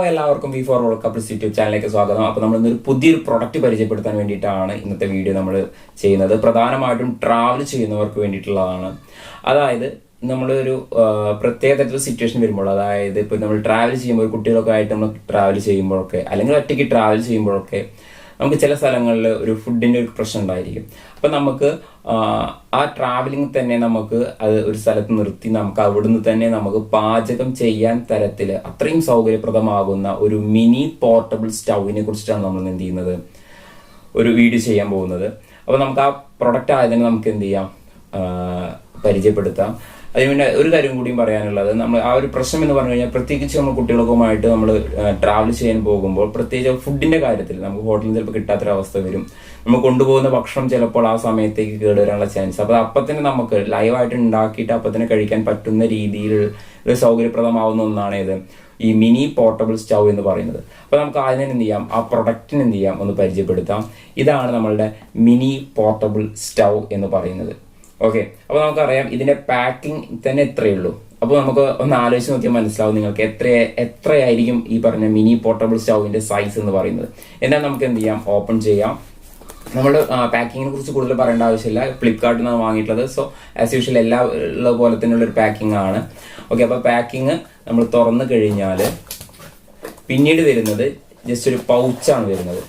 എല്ലാവർക്കും B four world couples YouTube ചാനലിലേക്ക് സ്വാഗതം. അപ്പോൾ നമ്മൾ ഇന്നൊരു പുതിയൊരു പ്രൊഡക്റ്റ് പരിചയപ്പെടുത്താൻ വേണ്ടിയിട്ടാണ് ഇന്നത്തെ വീഡിയോ നമ്മൾ ചെയ്യുന്നത്. പ്രധാനമായിട്ടും ട്രാവൽ ചെയ്യുന്നവർക്ക് വേണ്ടിയിട്ടുള്ളതാണ്. അതായത് നമ്മളൊരു പ്രത്യേക തരത്തിലുള്ള സിറ്റുവേഷൻ വരുമ്പോൾ, അതായത് ഇപ്പോൾ നമ്മൾ ട്രാവൽ ചെയ്യുമ്പോൾ കുട്ടികളൊക്കെ ആയിട്ട് നമ്മൾ ട്രാവൽ ചെയ്യുമ്പോഴൊക്കെ അല്ലെങ്കിൽ ഒറ്റയ്ക്ക് ട്രാവൽ ചെയ്യുമ്പോഴൊക്കെ നമുക്ക് ചില സ്ഥലങ്ങളിൽ ഒരു ഫുഡിൻ്റെ ഒരു പ്രശ്നം ഉണ്ടായിരിക്കും. അപ്പം നമുക്ക് ആ ട്രാവലിംഗ് തന്നെ നമുക്ക് അത് ഒരു സ്ഥലത്ത് നിർത്തി നമുക്ക് അവിടുന്ന് തന്നെ നമുക്ക് പാചകം ചെയ്യാൻ തരത്തിൽ അത്രയും സൗകര്യപ്രദമാകുന്ന ഒരു മിനി പോർട്ടബിൾ സ്റ്റൗവിനെ കുറിച്ചിട്ടാണ് നമ്മൾ എന്ത് ചെയ്യുന്നത്, ഒരു വീഡിയോ ചെയ്യാൻ പോകുന്നത്. അപ്പോൾ നമുക്ക് ആ പ്രൊഡക്റ്റ് ആയതിനെ നമുക്ക് എന്ത് ചെയ്യാം, പരിചയപ്പെടുത്താം. അതിന് പിന്നെ ഒരു കാര്യം കൂടിയും പറയാനുള്ളത്, നമ്മൾ ആ ഒരു പ്രശ്നം എന്ന് പറഞ്ഞു കഴിഞ്ഞാൽ പ്രത്യേകിച്ച് നമ്മൾ കുട്ടികൾക്കുമായിട്ട് നമ്മൾ ട്രാവൽ ചെയ്യാൻ പോകുമ്പോൾ പ്രത്യേകിച്ച് ഫുഡിന്റെ കാര്യത്തിൽ നമുക്ക് ഹോട്ടലിൽ ചിലപ്പോൾ കിട്ടാത്തൊരവസ്ഥ വരും. നമ്മൾ കൊണ്ടുപോകുന്ന ഭക്ഷണം ചിലപ്പോൾ ആ സമയത്തേക്ക് കേടുവരാനുള്ള ചാൻസ്. അപ്പോൾ അപ്പത്തന്നെ നമുക്ക് ലൈവായിട്ട് ഉണ്ടാക്കിയിട്ട് അപ്പത്തന്നെ കഴിക്കാൻ പറ്റുന്ന രീതിയിൽ ഒരു സൗകര്യപ്രദമാവുന്ന ഒന്നാണ് ഇത് ഈ മിനി പോർട്ടബിൾ സ്റ്റൗ എന്ന് പറയുന്നത്. അപ്പോൾ നമുക്ക് അതിനെ എന്ത് ചെയ്യാം, ആ പ്രൊഡക്റ്റിന് എന്ത് ചെയ്യാം ഒന്ന് പരിചയപ്പെടുത്താം. ഇതാണ് നമ്മളുടെ മിനി പോർട്ടബിൾ സ്റ്റൗ എന്ന് പറയുന്നത്. ഓക്കെ, അപ്പോൾ നമുക്കറിയാം ഇതിന്റെ പാക്കിംഗ് തന്നെ എത്രയേ ഉള്ളൂ. അപ്പോൾ നമുക്ക് ഒന്ന് ആലോചിച്ച് നോക്കിയാൽ മനസ്സിലാവും നിങ്ങൾക്ക് എത്രയായിരിക്കും ഈ പറഞ്ഞ മിനി പോർട്ടബിൾ സ്റ്റൗവിന്റെ സൈസ് എന്ന് പറയുന്നത്. എന്നാൽ നമുക്ക് എന്ത് ചെയ്യാം, ഓപ്പൺ ചെയ്യാം. നമ്മൾ പാക്കിങ്ങിനെ കുറിച്ച് കൂടുതൽ പറയേണ്ട ആവശ്യമില്ല, ഫ്ലിപ്കാർട്ടിൽ നിന്നാണ് വാങ്ങിയിട്ടുള്ളത്. സോ ആസ് യൂഷ്വൽ എല്ലാ ഉള്ള പോലെ തന്നെയുള്ള ഒരു പാക്കിംഗ് ആണ്. ഓക്കെ, അപ്പോൾ പാക്കിങ് നമ്മൾ തുറന്നു കഴിഞ്ഞാൽ പിന്നീട് വരുന്നത് ജസ്റ്റ് ഒരു പൗച്ചാണ് വരുന്നത്.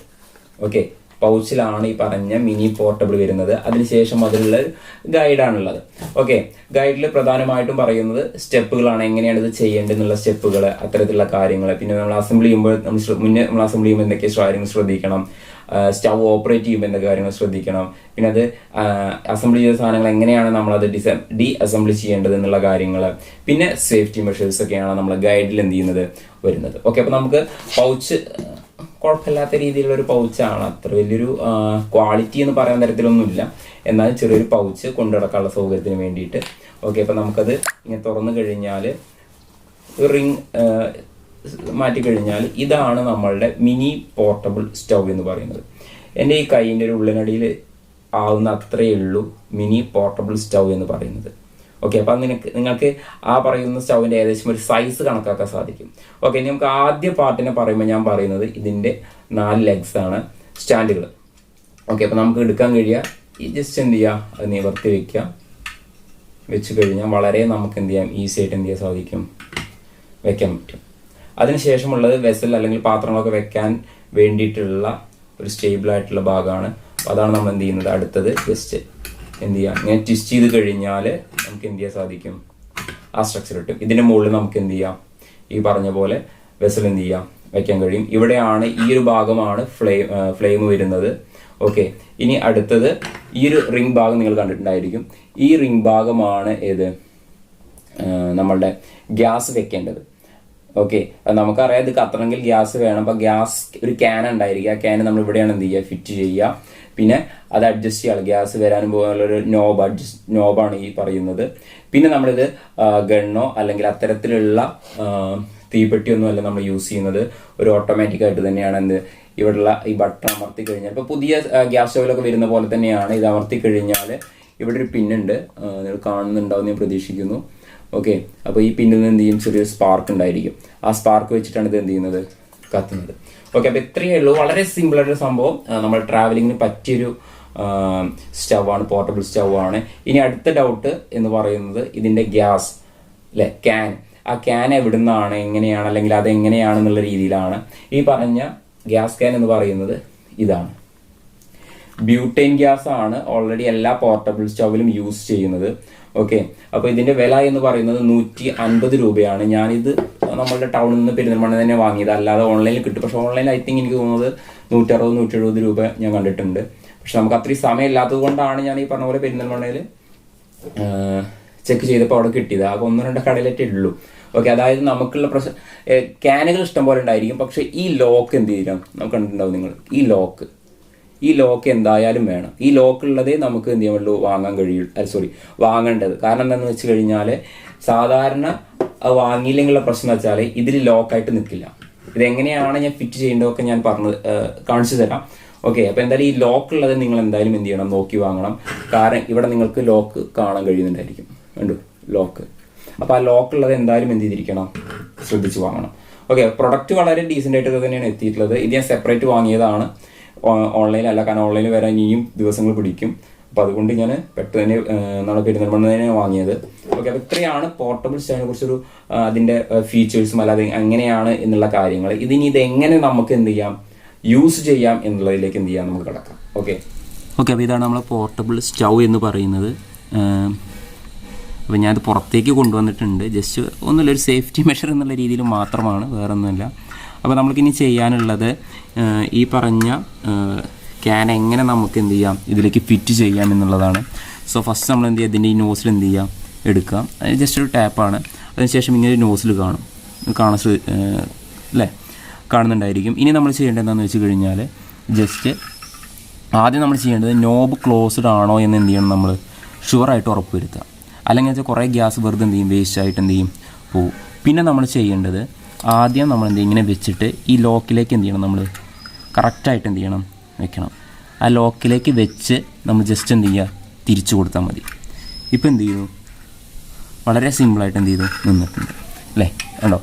ഓക്കെ, പൗച്ചിലാണ് ഈ പറഞ്ഞ മിനി പോർട്ടബിൾ വരുന്നത്. അതിനുശേഷം അതിലുള്ള ഗൈഡാണുള്ളത്. ഓക്കെ, ഗൈഡിൽ പ്രധാനമായിട്ടും പറയുന്നത് സ്റ്റെപ്പുകളാണ്, എങ്ങനെയാണ് ഇത് ചെയ്യേണ്ടതെന്നുള്ള സ്റ്റെപ്പുകൾ, അത്തരത്തിലുള്ള കാര്യങ്ങൾ. പിന്നെ നമ്മൾ അസംബിൾ ചെയ്യുമ്പോൾ നമ്മൾ അസംബിൾ ചെയ്യുമ്പോൾ എന്തൊക്കെ കാര്യങ്ങൾ ശ്രദ്ധിക്കണം, സ്റ്റൗ ഓപ്പറേറ്റ് ചെയ്യുമ്പോൾ എന്തൊക്കെ കാര്യങ്ങൾ ശ്രദ്ധിക്കണം, പിന്നെ അത് അസംബിൾ ചെയ്ത സാധനങ്ങൾ എങ്ങനെയാണ് നമ്മളത് ഡി അസംബിൾ ചെയ്യേണ്ടത് എന്നുള്ള കാര്യങ്ങൾ, പിന്നെ സേഫ്റ്റി മെഷേഴ്സ് ഒക്കെയാണ് നമ്മൾ ഗൈഡിൽ എന്ത് ചെയ്യുന്നത് വരുന്നത്. ഓക്കെ, അപ്പോൾ നമുക്ക് പൗച്ച് കുഴപ്പമില്ലാത്ത രീതിയിലുള്ള ഒരു പൗച്ചാണ്. അത്ര വലിയൊരു ക്വാളിറ്റി എന്ന് പറയാൻ തരത്തിലൊന്നുമില്ല, എന്നാൽ ചെറിയൊരു പൗച്ച് കൊണ്ടു നടക്കാനുള്ള സൗകര്യത്തിന് വേണ്ടിയിട്ട്. ഓക്കെ, അപ്പോൾ നമുക്കത് ഇങ്ങനെ തുറന്നു കഴിഞ്ഞാൽ റിങ് മാറ്റി കഴിഞ്ഞാൽ ഇതാണ് നമ്മളുടെ മിനി പോർട്ടബിൾ സ്റ്റൗ എന്ന് പറയുന്നത്. എൻ്റെ ഈ കൈയിൻ്റെ ഒരു ഉള്ളിനടിയിൽ ആവുന്ന അത്രയേ ഉള്ളൂ മിനി പോർട്ടബിൾ സ്റ്റൗ എന്ന് പറയുന്നത്. ഓക്കെ, അപ്പം നിങ്ങൾക്ക് ആ പറയുന്ന സ്റ്റൗവിൻ്റെ ഏകദേശം ഒരു സൈസ് കണക്കാക്കാൻ സാധിക്കും. ഓക്കെ, ഇനി നമുക്ക് ആദ്യ പാർട്ടിനെ പറയുമ്പോൾ ഞാൻ പറയുന്നത് ഇതിൻ്റെ 4 ലെഗ്സ് ആണ്, സ്റ്റാൻഡുകൾ. ഓക്കെ, അപ്പം നമുക്ക് എടുക്കാൻ കഴിയുക ഈ ജസ്റ്റ് എന്ത് ചെയ്യുക, അത് നിവർത്തി വെച്ച് കഴിഞ്ഞാൽ വളരെ നമുക്ക് എന്ത് ചെയ്യാം, ഈസി ആയിട്ട് എന്ത് ചെയ്യാൻ സാധിക്കും, വെക്കാൻ പറ്റും. അതിനുശേഷമുള്ളത് വെസൽ അല്ലെങ്കിൽ പാത്രങ്ങളൊക്കെ വെക്കാൻ വേണ്ടിയിട്ടുള്ള ഒരു സ്റ്റേബിൾ ആയിട്ടുള്ള ഭാഗമാണ്. അപ്പോൾ അതാണ് നമ്മൾ എന്ത് ചെയ്യുന്നത്. അടുത്തത് ജസ്റ്റ് എന്ത് ചെയ്യാം, ഇങ്ങനെ ട്വിസ്റ്റ് ചെയ്ത് കഴിഞ്ഞാൽ നമുക്ക് എന്ത് ചെയ്യാൻ സാധിക്കും, ആ സ്ട്രക്ചർ കിട്ടും. ഇതിൻ്റെ മുകളിൽ നമുക്ക് എന്ത് ചെയ്യാം, ഈ പറഞ്ഞ പോലെ വെസൽ എന്ത് ചെയ്യാം, വെക്കാൻ കഴിയും. ഇവിടെയാണ് ഈ ഒരു ഭാഗമാണ് ഫ്ലെയിം വരുന്നത്. ഓക്കെ, ഇനി അടുത്തത് ഈ ഒരു റിംഗ് ഭാഗം നിങ്ങൾ കണ്ടിട്ടുണ്ടായിരിക്കും. ഈ റിംഗ് ഭാഗമാണ് ഏത് നമ്മളുടെ ഗ്യാസ് വെക്കേണ്ടത്. ഓക്കെ, നമുക്കറിയാം ഇത് കത്തണമെങ്കിൽ ഗ്യാസ് വേണം. അപ്പോൾ ഗ്യാസ് ഒരു ക്യാൻ ഉണ്ടായിരിക്കുക, ആ ക്യാൻ നമ്മൾ ഇവിടെയാണ് എന്ത് ചെയ്യുക, ഫിറ്റ് ചെയ്യുക. പിന്നെ അത് അഡ്ജസ്റ്റ് ചെയ്യാം, ഗ്യാസ് വരാനും പോകാനുള്ളൊരു നോബാണ് ഈ പറയുന്നത്. പിന്നെ നമ്മളിത് ഗണ്ണോ അല്ലെങ്കിൽ അത്തരത്തിലുള്ള തീപ്പെട്ടിയൊന്നും അല്ല നമ്മൾ യൂസ് ചെയ്യുന്നത്, ഒരു ഓട്ടോമാറ്റിക് ആയിട്ട് തന്നെയാണ് എന്ത് ഇവിടെയുള്ള ഈ ബട്ടൺ അമർത്തി കഴിഞ്ഞാൽ, ഇപ്പോൾ പുതിയ ഗ്യാസ് സ്റ്റൗവിലൊക്കെ വരുന്ന പോലെ തന്നെയാണ്. ഇത് അമർത്തി കഴിഞ്ഞാൽ ഇവിടെ ഒരു പിന്നുണ്ട്, നിങ്ങൾ കാണുന്നുണ്ടാവും ഞാൻ പ്രതീക്ഷിക്കുന്നു. ഓക്കെ, അപ്പോൾ ഈ പിന്നിൽ നിന്ന് എന്ത് ചെയ്യും, ചെറിയൊരു സ്പാർക്ക് ഉണ്ടായിരിക്കും. ആ സ്പാർക്ക് വെച്ചിട്ടാണ് ഇത് എന്ത് ചെയ്യുന്നത്, കത്തുന്നത്. ഓക്കെ, അപ്പോൾ ഇത്രയേ ഉള്ളൂ, വളരെ സിമ്പിൾ ആയിട്ടൊരു സംഭവം. നമ്മൾ ട്രാവലിങ്ങിന് പറ്റിയൊരു സ്റ്റൗ ആണ്, പോർട്ടബിൾ സ്റ്റൗ ആണ്. ഇനി അടുത്ത ഡൗട്ട് എന്ന് പറയുന്നത് ഇതിൻ്റെ ഗ്യാസ് അല്ലെ, ക്യാൻ, ആ ക്യാൻ എവിടെ നിന്നാണ്, എങ്ങനെയാണ്, അല്ലെങ്കിൽ അതെങ്ങനെയാണെന്നുള്ള രീതിയിലാണ്. ഈ പറഞ്ഞ ഗ്യാസ് ക്യാൻ എന്ന് പറയുന്നത് ഇതാണ്, ബ്യൂട്ടൈൻ ഗ്യാസ് ആണ് ഓൾറെഡി എല്ലാ പോർട്ടബിൾ സ്റ്റൗവിലും യൂസ് ചെയ്യുന്നത്. ഓക്കെ, അപ്പോൾ ഇതിന്റെ വില എന്ന് പറയുന്നത് 150 രൂപയാണ്. ഞാനിത് നമ്മളുടെ ടൗണിൽ നിന്ന് പെരുന്തൽമണ്ണ തന്നെ വാങ്ങിയത്, അല്ലാതെ ഓൺലൈനിൽ കിട്ടും. പക്ഷെ ഓൺലൈനിൽ ഐ തിങ്ക് എനിക്ക് തോന്നുന്നത് 160-170 രൂപ ഞാൻ കണ്ടിട്ടുണ്ട്. പക്ഷെ നമുക്ക് അത്രയും സമയം ഇല്ലാത്തത് കൊണ്ടാണ് ഞാൻ ഈ പറഞ്ഞ പോലെ പെരുന്തൽമണ്ണയിൽ ചെക്ക് ചെയ്തപ്പോൾ അവിടെ കിട്ടിയത്. ആകെ 1-2 കടയിലേ ഉള്ളൂ. ഓക്കെ, അതായത് നമുക്കുള്ള ക്യാനുകൾ ഇഷ്ടം പോലെ ഉണ്ടായിരിക്കും. പക്ഷെ ഈ ലോക്ക് എന്ത് ചെയ്യാം, നമുക്ക് കണ്ടിട്ടുണ്ടാവും നിങ്ങൾ, ഈ ലോക്ക് എന്തായാലും വേണം. ഈ ലോക്ക് ഉള്ളതേ നമുക്ക് എന്ത് ചെയ്യാൻ വേണ്ടു, വാങ്ങാൻ കഴിയുള്ളൂ, വാങ്ങേണ്ടത്. കാരണം എന്താണെന്ന് വെച്ച് കഴിഞ്ഞാൽ സാധാരണ വാങ്ങിയില്ലെങ്കിലുള്ള പ്രശ്നം വെച്ചാൽ ഇതിൽ ലോക്കായിട്ട് നിൽക്കില്ല. ഇതെങ്ങനെയാണ് ഞാൻ ഫിറ്റ് ചെയ്യേണ്ടതൊക്കെ ഞാൻ കാണിച്ചു തരാം. ഓക്കെ, അപ്പോൾ എന്തായാലും ഈ ലോക്ക് ഉള്ളത് നിങ്ങൾ എന്തായാലും എന്ത് ചെയ്യണം, നോക്കി വാങ്ങണം. കാരണം ഇവിടെ നിങ്ങൾക്ക് ലോക്ക് കാണാൻ കഴിയുന്നുണ്ടായിരിക്കും, കണ്ടു ലോക്ക്. അപ്പോൾ ആ ലോക്ക് ഉള്ളത് എന്തായാലും എന്ത് ചെയ്തിരിക്കണം, ശ്രദ്ധിച്ച് വാങ്ങണം. ഓക്കെ, പ്രൊഡക്റ്റ് വളരെ ഡീസൻ്റ് ആയിട്ട് തന്നെയാണ് എത്തിയിട്ടുള്ളത്. ഇത് ഞാൻ സെപ്പറേറ്റ് വാങ്ങിയതാണ്, ഓൺലൈനല്ല. കാരണം ഓൺലൈനിൽ വരാൻ ഇനിയും ദിവസങ്ങൾ പിടിക്കും. അപ്പോൾ അതുകൊണ്ട് ഞാൻ പെട്ടെന്ന് നമ്മുടെ പെരുന്തൽമണ്ണ തന്നെ വാങ്ങിയത്. ഓക്കെ, അപ്പോൾ ഇത്രയാണ് പോർട്ടബിൾ സ്റ്റാൻഡിനെ കുറിച്ചൊരു അതിൻ്റെ ഫീച്ചേഴ്സും അല്ലാതെ എങ്ങനെയാണ് എന്നുള്ള കാര്യങ്ങൾ. ഇത് എങ്ങനെ നമുക്ക് എന്ത് ചെയ്യാം, യൂസ് ചെയ്യാം എന്നുള്ളതിലേക്ക് എന്ത് ചെയ്യാം നമുക്ക് കിടക്കാം. ഓക്കെ, അപ്പോൾ ഇതാണ് നമ്മളെ പോർട്ടബിൾ സ്റ്റൗ എന്ന് പറയുന്നത്. അപ്പോൾ ഞാനത് പുറത്തേക്ക് കൊണ്ടുവന്നിട്ടുണ്ട്. ജസ്റ്റ് ഒന്നുമില്ല, ഒരു സേഫ്റ്റി മെഷർ എന്നുള്ള രീതിയിൽ മാത്രമാണ്, വേറെ ഒന്നുമില്ല. അപ്പോൾ നമുക്കിനി ചെയ്യാനുള്ളത് ഈ പറഞ്ഞ ക്യാൻ എങ്ങനെ നമുക്ക് എന്ത് ചെയ്യാം ഇതിലേക്ക് ഫിറ്റ് ചെയ്യാം എന്നുള്ളതാണ്. സോ ഫസ്റ്റ് നമ്മൾ എന്ത് ചെയ്യുക, ഇതിൻ്റെ ഈ നോസിൽ എന്ത് ചെയ്യാം എടുക്കാം. അത് ജസ്റ്റ് ഒരു ടാപ്പാണ്. അതിനുശേഷം ഇങ്ങനെ ഒരു നോസിൽ കാണാൻ അല്ലേ, കാണുന്നുണ്ടായിരിക്കും. ഇനി നമ്മൾ ചെയ്യേണ്ടത് എന്താണെന്ന് വെച്ച് കഴിഞ്ഞാൽ ജസ്റ്റ് ആദ്യം നമ്മൾ ചെയ്യേണ്ടത് നോബ് ക്ലോസ്ഡ് ആണോ എന്ന് എന്ത് ചെയ്യണം, നമ്മൾ ഷുവറായിട്ട് ഉറപ്പ് വരുത്തുക. അല്ലെങ്കിൽ വെച്ചാൽ കുറേ ഗ്യാസ് വെറുതെ എന്ത് ചെയ്യും, വേസ്റ്റായിട്ട് എന്ത് ചെയ്യും പോവും. പിന്നെ നമ്മൾ ചെയ്യേണ്ടത് ആദ്യം നമ്മൾ എന്ത് ചെയ്യും, ഇങ്ങനെ വെച്ചിട്ട് ഈ ലോക്കിലേക്ക് എന്ത് ചെയ്യണം, നമ്മൾ കറക്റ്റായിട്ട് എന്ത് ചെയ്യണം വെക്കണം. ആ ലോക്കിലേക്ക് വെച്ച് നമ്മൾ ജസ്റ്റ് എന്ത് ചെയ്യുക, തിരിച്ചു കൊടുത്താൽ മതി. ഇപ്പോൾ എന്ത് ചെയ്തു, വളരെ സിമ്പിളായിട്ട് എന്ത് ചെയ്തു നിന്നിട്ടുണ്ട് അല്ലേ, ഉണ്ടോ?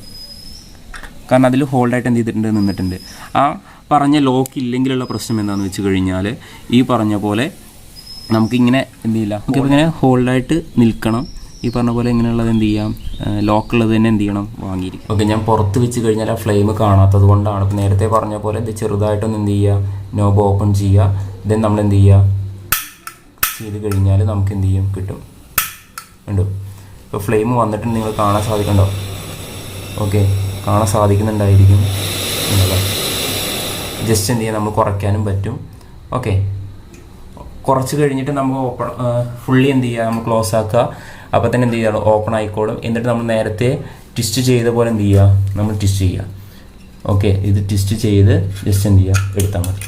കാരണം അതിൽ ഹോൾഡായിട്ട് എന്ത് ചെയ്തിട്ടുണ്ട്, നിന്നിട്ടുണ്ട്. ആ പറഞ്ഞ ലോക്ക് ഇല്ലെങ്കിലുള്ള പ്രശ്നം എന്താണെന്ന് വെച്ച് കഴിഞ്ഞാൽ ഈ പറഞ്ഞ പോലെ നമുക്കിങ്ങനെ എന്ത് ചെയ്യില്ല, നമുക്കിപ്പോൾ ഇങ്ങനെ ഹോൾഡായിട്ട് നിൽക്കണം. ഈ പറഞ്ഞ പോലെ ഇങ്ങനെയുള്ളത് എന്ത് ചെയ്യാം, ലോക്കുള്ളത് തന്നെ എന്ത് ചെയ്യണം, വാങ്ങിയിരിക്കും. ഓക്കെ, ഞാൻ പുറത്ത് വെച്ച് കഴിഞ്ഞാൽ ആ ഫ്ലെയിം കാണാത്തത് കൊണ്ടാണ്. ഇപ്പോൾ നേരത്തെ പറഞ്ഞ പോലെ ഇത് ചെറുതായിട്ടൊന്ന് എന്ത് ചെയ്യുക, നോബ് ഓപ്പൺ ചെയ്യുക. ദെൻ നമ്മൾ എന്ത് ചെയ്യുക ചെയ്ത് കഴിഞ്ഞാൽ നമുക്ക് എന്ത് ചെയ്യും, കിട്ടും. ഉണ്ടോ? ഇപ്പോൾ ഫ്ലെയിം വന്നിട്ട് നിങ്ങൾ കാണാൻ സാധിക്കണ്ടോ? ഓക്കെ, കാണാൻ സാധിക്കുന്നുണ്ടായിരിക്കും. ജസ്റ്റ് എന്ത് ചെയ്യുക, നമ്മൾ കുറയ്ക്കാനും പറ്റും. ഓക്കെ, കുറച്ച് കഴിഞ്ഞിട്ട് നമുക്ക് ഓപ്പൺ ഫുള്ളി എന്ത് ചെയ്യുക, നമ്മൾ ക്ലോസ് ആക്കുക. അപ്പോൾ തന്നെ എന്ത് ചെയ്യുക, ഓപ്പൺ ആയിക്കോളും. എന്നിട്ട് നമ്മൾ നേരത്തെ ട്വിസ്റ്റ് ചെയ്ത പോലെ എന്ത് ചെയ്യുക, നമ്മൾ ട്വിസ്റ്റ് ചെയ്യുക. ഓക്കെ, ഇത് ട്വിസ്റ്റ് ചെയ്ത് ജസ്റ്റ് എന്ത് ചെയ്യുക, എടുത്താൽ മതി.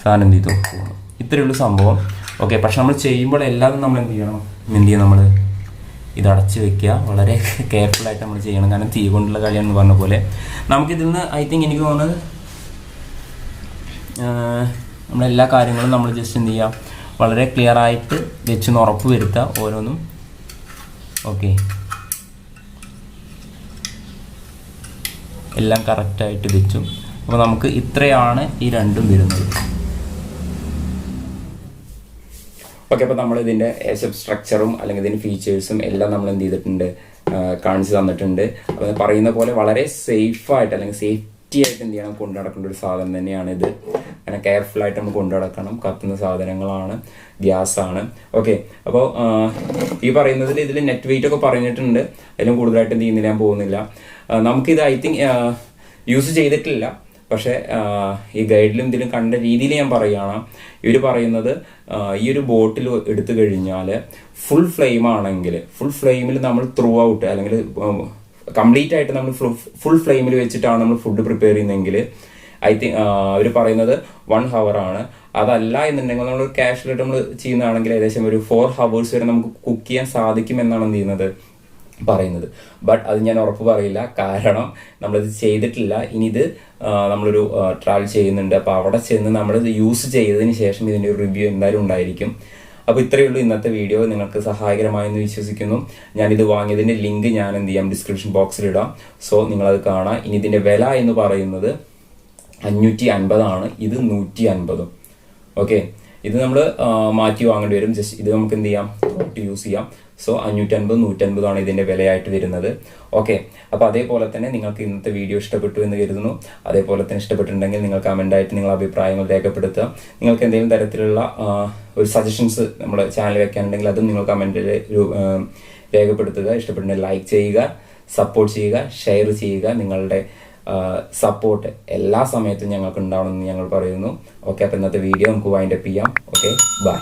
സാധനം എന്ത് ചെയ്തു പോകണം. ഇത്രയുള്ളൂ സംഭവം. ഓക്കെ, പക്ഷെ നമ്മൾ ചെയ്യുമ്പോൾ എല്ലാതും നമ്മൾ എന്ത് ചെയ്യണം, നമ്മൾ ഇത് അടച്ച് വെക്കുക. വളരെ കെയർഫുള്ളായിട്ട് നമ്മൾ ചെയ്യണം. കാരണം തീ കൊണ്ടുള്ള കളിയാണെന്ന് പറഞ്ഞ പോലെ നമുക്കിതിൽ നിന്ന് ഐ തിങ്ക് എനിക്ക് തോന്നുന്നത് നമ്മളെല്ലാ കാര്യങ്ങളും നമ്മൾ ജസ്റ്റ് എന്ത് ചെയ്യുക, വളരെ ക്ലിയർ ആയിട്ട് വെച്ചൊന്ന് ഉറപ്പ് വരുത്തുക ഓരോന്നും. ഓക്കെ, എല്ലാം കറക്റ്റായിട്ട് വെച്ചു. അപ്പോൾ നമുക്ക് ഇത്രയാണ് ഈ രണ്ടും വരുന്നത്. ഓക്കെ, അപ്പോൾ നമ്മൾ ഇതിൻ്റെ സ്ട്രക്ചറും അല്ലെങ്കിൽ ഇതിൻ്റെ ഫീച്ചേഴ്സും എല്ലാം നമ്മൾ എന്ത് ചെയ്തിട്ടുണ്ട്, കാണിച്ചു തന്നിട്ടുണ്ട്. അപ്പോൾ പറയുന്ന പോലെ വളരെ സേഫായിട്ട് അല്ലെങ്കിൽ സേഫ്റ്റി ആയിട്ട് എന്ത് ചെയ്യണം, കൊണ്ടു നടക്കേണ്ട ഒരു സാധനം തന്നെയാണ് ഇത്. അങ്ങനെ കെയർഫുള്ളായിട്ട് നമ്മൾ കൊണ്ടു നടക്കണം. കത്തുന്ന സാധനങ്ങളാണ്, ഗ്യാസാണ്. ഓക്കെ, അപ്പോൾ ഈ പറയുന്നതിൽ ഇതിൽ നെറ്റ് വെയിറ്റ് ഒക്കെ പറഞ്ഞിട്ടുണ്ട്. അതിലും കൂടുതലായിട്ട് എന്ത് ചെയ്യുന്നില്ല, ഞാൻ പോകുന്നില്ല. നമുക്കിത് ഐ തിങ്ക് യൂസ് ചെയ്തിട്ടില്ല. പക്ഷേ ഈ ഗൈഡിലും ഇതിലും കണ്ട രീതിയിൽ ഞാൻ പറയുകയാണ്. ഇവർ പറയുന്നത് ഈ ഒരു ബോട്ടിൽ എടുത്തു കഴിഞ്ഞാൽ ഫുൾ ഫ്ലെയിം ആണെങ്കിൽ, ഫുൾ ഫ്ലെയിമിൽ നമ്മൾ ത്രൂ ഔട്ട് അല്ലെങ്കിൽ കംപ്ലീറ്റ് ആയിട്ട് നമ്മൾ ഫുൾ ഫ്ലെയിമിൽ വെച്ചിട്ടാണ് നമ്മൾ ഫുഡ് പ്രിപ്പയർ ചെയ്യുന്നതെങ്കിൽ ഐ തിങ്ക് അവർ പറയുന്നത് 1 hour ആണ്. അതല്ല എന്നുണ്ടെങ്കിൽ നമ്മൾ കാഷ്വലായിട്ട് നമ്മൾ ചെയ്യുന്നതാണെങ്കിൽ ഏകദേശം ഒരു 4 hours വരെ നമുക്ക് കുക്ക് ചെയ്യാൻ സാധിക്കും എന്നാണ് എന്ത് ചെയ്യുന്നത്, പറയുന്നത്. ബട്ട് അത് ഞാൻ ഉറപ്പ് പറയില്ല, കാരണം നമ്മളിത് ചെയ്തിട്ടില്ല. ഇനി ഇത് നമ്മളൊരു ട്രാവൽ ചെയ്യുന്നുണ്ട്. അപ്പോൾ അവിടെ ചെന്ന് നമ്മളിത് യൂസ് ചെയ്തതിന് ശേഷം ഇതിൻ്റെ ഒരു റിവ്യൂ എന്തായാലും ഉണ്ടായിരിക്കും. അപ്പോൾ ഇത്രയേ ഉള്ളൂ ഇന്നത്തെ വീഡിയോ. നിങ്ങൾക്ക് സഹായകരമായെന്ന് വിശ്വസിക്കുന്നു. ഞാനിത് വാങ്ങിയതിൻ്റെ ലിങ്ക് ഞാൻ എന്ത് ചെയ്യാം, ഡിസ്ക്രിപ്ഷൻ ബോക്സിൽ ഇടാം. സോ നിങ്ങളത് കാണാം. ഇനി ഇതിൻ്റെ വില എന്ന് പറയുന്നത് 550 ഇത് 150. ഓക്കെ, ഇത് നമ്മൾ മാറ്റി വാങ്ങേണ്ടി വരും. ജസ്റ്റ് ഇത് നമുക്ക് എന്ത് ചെയ്യാം, യൂസ് ചെയ്യാം. സോ 550 150 ഇതിൻ്റെ വിലയായിട്ട് വരുന്നത്. ഓക്കെ, അപ്പോൾ അതേപോലെ തന്നെ നിങ്ങൾക്ക് ഇന്നത്തെ വീഡിയോ ഇഷ്ടപ്പെട്ടു എന്ന് കരുതുന്നു. അതേപോലെ തന്നെ ഇഷ്ടപ്പെട്ടിട്ടുണ്ടെങ്കിൽ നിങ്ങൾ കമൻ്റായിട്ട് നിങ്ങളുടെ അഭിപ്രായങ്ങൾ രേഖപ്പെടുത്തുക. നിങ്ങൾക്ക് എന്തെങ്കിലും തരത്തിലുള്ള ഒരു സജഷൻസ് നമ്മുടെ ചാനൽ വെക്കാനുണ്ടെങ്കിൽ അതും നിങ്ങൾ കമൻറ്റിൽ രേഖപ്പെടുത്തുക. ഇഷ്ടപ്പെട്ടുണ്ടെങ്കിൽ ലൈക്ക് ചെയ്യുക, സപ്പോർട്ട് ചെയ്യുക, ഷെയർ ചെയ്യുക. നിങ്ങളുടെ സപ്പോർട്ട് എല്ലാ സമയത്തും ഞങ്ങൾക്ക് ഉണ്ടാവണമെന്ന് ഞങ്ങൾ പറയുന്നു. ഓക്കെ, അപ്പോൾ ഇന്നത്തെ വീഡിയോ നമുക്ക് വൈൻഡപ്പ് ചെയ്യാം. Okay, by.